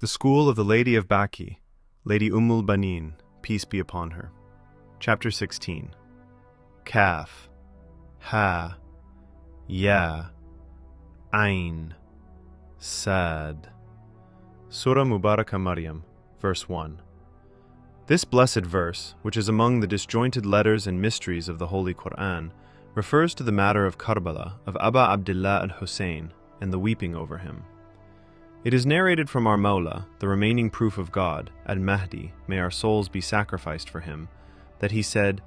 The School of the Lady of Baqi, Lady Umm al-Banin, peace be upon her. Chapter 16. Kaf, Ha, Ya, Ain, Sad. Surah Mubarakah Maryam, verse 1. This blessed verse, which is among the disjointed letters and mysteries of the Holy Quran, refers to the matter of Karbala, of Aba Abdullah al-Hussein, and the weeping over him. It is narrated from our Mawla, the remaining proof of God, al-Mahdi, may our souls be sacrificed for him, that he said,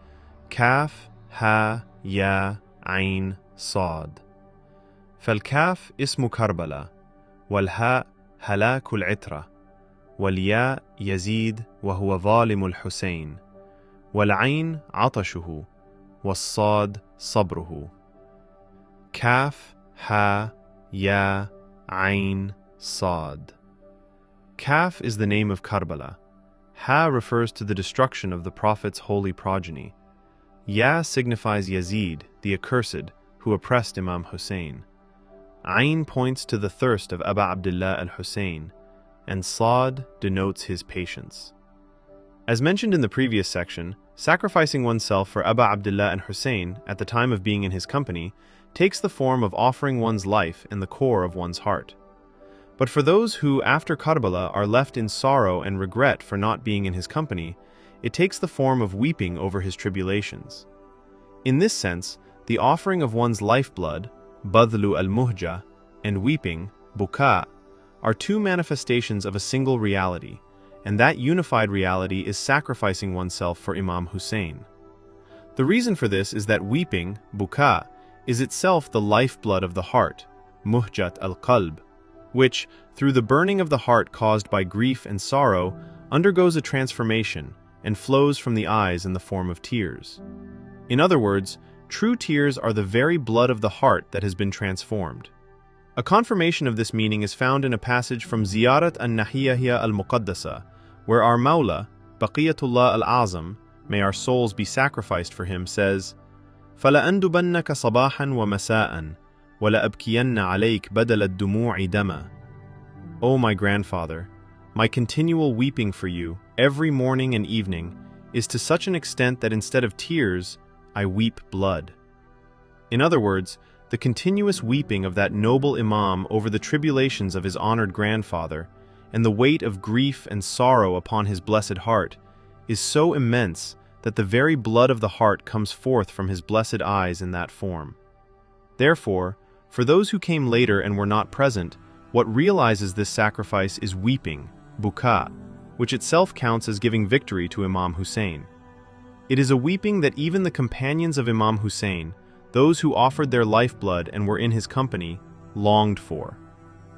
Kaf, Ha, Ya, Ain, Sad. فالكاف اسم كربلاء والهاء هلاك العترة والياء يزيد وهو ظالم الحسين والعين عطشه والصاد صبره. كاف Ha Ya Ain Sad. Kaf is the name of Karbala. Ha refers to the destruction of the Prophet's holy progeny. Ya signifies Yazid, the accursed, who oppressed Imam Hussein. Ain points to the thirst of Aba Abdullah al-Hussein, and Sad denotes his patience. As mentioned in the previous section, sacrificing oneself for Aba Abdullah al-Hussein at the time of being in his company takes the form of offering one's life in the core of one's heart. But for those who, after Karbala, are left in sorrow and regret for not being in his company, it takes the form of weeping over his tribulations. In this sense, the offering of one's lifeblood, badlu al-muhja, and weeping, buka, are two manifestations of a single reality, and that unified reality is sacrificing oneself for Imam Hussein. The reason for this is that weeping, buka, is itself the lifeblood of the heart, muhjat al-qalb, which, through the burning of the heart caused by grief and sorrow, undergoes a transformation and flows from the eyes in the form of tears. In other words, true tears are the very blood of the heart that has been transformed. A confirmation of this meaning is found in a passage from Ziyarat an-Nahiyahiyya al-Muqaddasa, where our Mawla, Baqiyatullah al-Azam, may our souls be sacrificed for him, says, فَلَأَنْدُبَنَّكَ صَبَاحًا وَمَسَاءً وَلَأَبْكِيَنَّ عَلَيْكَ بَدَلَ الدُّمُوعِ دَمًا. O my grandfather, my continual weeping for you, every morning and evening, is to such an extent that instead of tears, I weep blood. In other words, the continuous weeping of that noble Imam over the tribulations of his honored grandfather, and the weight of grief and sorrow upon his blessed heart, is so immense that the very blood of the heart comes forth from his blessed eyes in that form. Therefore, for those who came later and were not present, what realizes this sacrifice is weeping, buka, which itself counts as giving victory to Imam Hussein. It is a weeping that even the companions of Imam Hussein, those who offered their lifeblood and were in his company, longed for.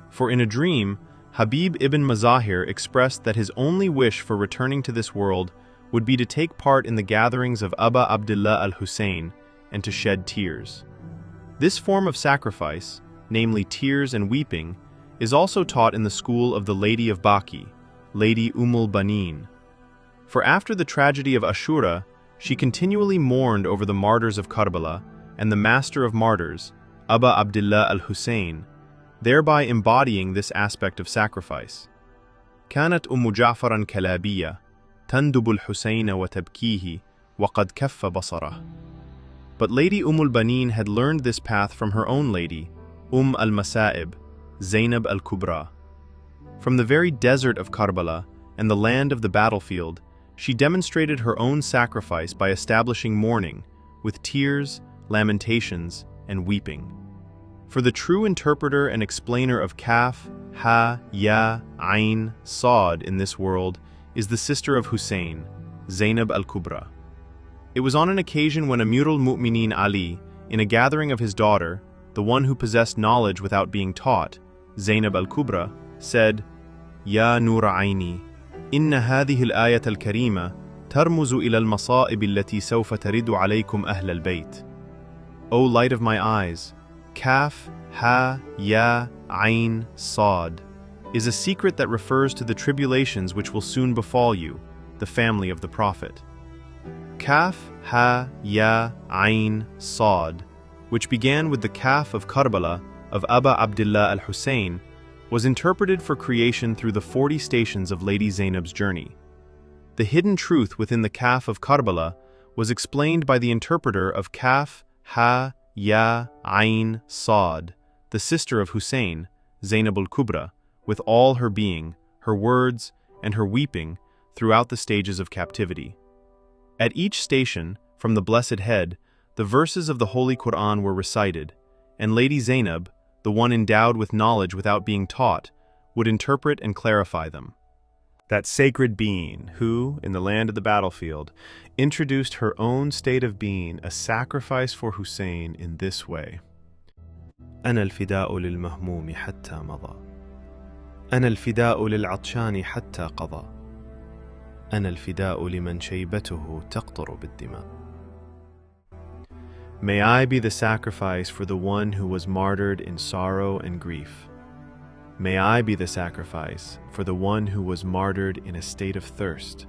For in a dream, Habib ibn Mazahir expressed that his only wish for returning to this world would be to take part in the gatherings of Aba Abdullah al-Hussein and to shed tears. This form of sacrifice, namely tears and weeping, is also taught in the school of the Lady of Baqi, Lady Umm al-Banin. For after the tragedy of Ashura, she continually mourned over the martyrs of Karbala and the master of martyrs, Aba Abdullah al-Hussein, thereby embodying this aspect of sacrifice. كانت أم جعفر كلابية تندب الحسين وتبكيه وقد كف بصره. But Lady Umm al-Banin had learned this path from her own lady, al-Masa'ib, Zaynab al-Kubra. From the very desert of Karbala and the land of the battlefield, she demonstrated her own sacrifice by establishing mourning, with tears, lamentations, and weeping. For the true interpreter and explainer of Kaf, Ha, Ya, Ain, Sad in this world is the sister of Hussein, Zaynab al-Kubra. It was on an occasion when Amir al-Mu'minin Ali, in a gathering of his daughter, the one who possessed knowledge without being taught, Zaynab al-Kubra, said, Ya Nur Aini, inna hadhihi al-ayat al-karima tarmuzu ila al-masa'ib allati sawfa taridu alaykum ahl al-bayt. O light of my eyes, Kaf, Ha, Ya, Ain, Sad, is a secret that refers to the tribulations which will soon befall you, the family of the Prophet. Kaf, Ha, Ya, Ain, Sad, which began with the Kaf of Karbala of Aba Abdullah al-Hussein, was interpreted for creation through the 40 stations of Lady Zaynab's journey. The hidden truth within the Kaf of Karbala was explained by the interpreter of Kaf, Ha, Ya, Ain, Sad, the sister of Hussein, Zaynab al-Kubra, with all her being, her words, and her weeping throughout the stages of captivity. At each station, from the Blessed Head, the verses of the Holy Quran were recited, and Lady Zaynab, the one endowed with knowledge without being taught, would interpret and clarify them. That sacred being who, in the land of the battlefield, introduced her own state of being, a sacrifice for Hussein, in this way. أنا الفداء للمهموم حتى مضى. أنا الفداء للعطشان حتى قضى. أنا الفداء لمن شيبته تقطر بالدماء. May I be the sacrifice for the one who was martyred in sorrow and grief. May I be the sacrifice for the one who was martyred in a state of thirst.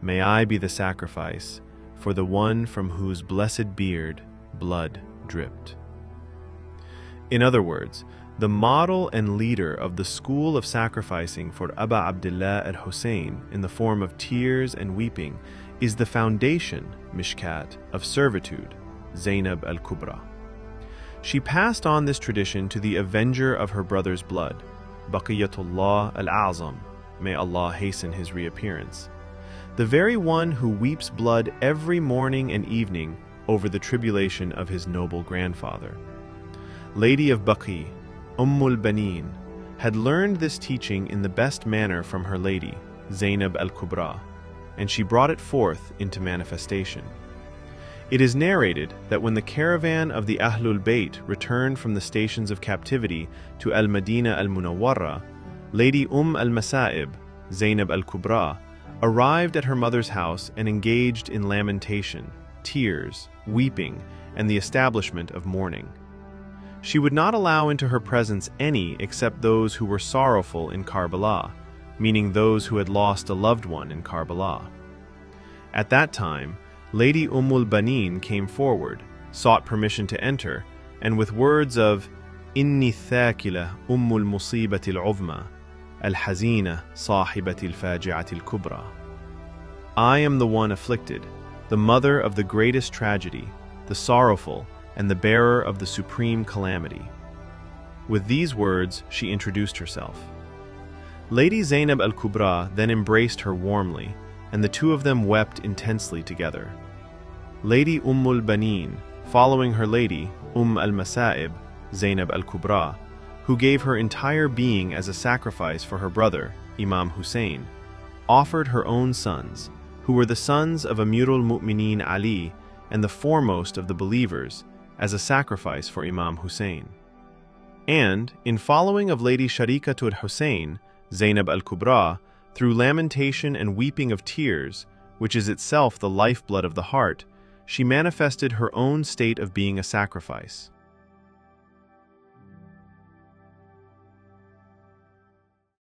May I be the sacrifice for the one from whose blessed beard blood dripped. In other words, the model and leader of the school of sacrificing for Aba Abdullah al-Hussein in the form of tears and weeping is the foundation, Mishkat, of servitude, Zaynab al-Kubra. She passed on this tradition to the avenger of her brother's blood, Baqiyatullah al-Azam, may Allah hasten his reappearance, the very one who weeps blood every morning and evening over the tribulation of his noble grandfather. Lady of Baqi, Umm al-Banin, had learned this teaching in the best manner from her lady, Zaynab al-Kubra, and she brought it forth into manifestation. It is narrated that when the caravan of the Ahlul Bayt returned from the stations of captivity to al-Madinah al-Munawwarah, Lady al-Masa'ib, Zaynab al-Kubra, arrived at her mother's house and engaged in lamentation, tears, weeping, and the establishment of mourning. She would not allow into her presence any except those who were sorrowful in Karbala, meaning those who had lost a loved one in Karbala. At that time, Lady al-Banin came forward, sought permission to enter, and with words of "Inni thakila al-musibati al-uzma, al-hazina sahibati al-faji'ati al-kubra." I am the one afflicted, the mother of the greatest tragedy, the sorrowful, and the bearer of the supreme calamity. With these words, she introduced herself. Lady Zaynab al-Kubra then embraced her warmly, and the two of them wept intensely together. Lady al-Banin, following her lady, al-Masa'ib, Zaynab al-Kubra, who gave her entire being as a sacrifice for her brother, Imam Hussein, offered her own sons, who were the sons of Amir al-Mu'mineen Ali and the foremost of the believers, as a sacrifice for Imam Hussein. And, in following of Lady Sharikatul Hussein, Zaynab al-Kubra, through lamentation and weeping of tears, which is itself the lifeblood of the heart, she manifested her own state of being a sacrifice.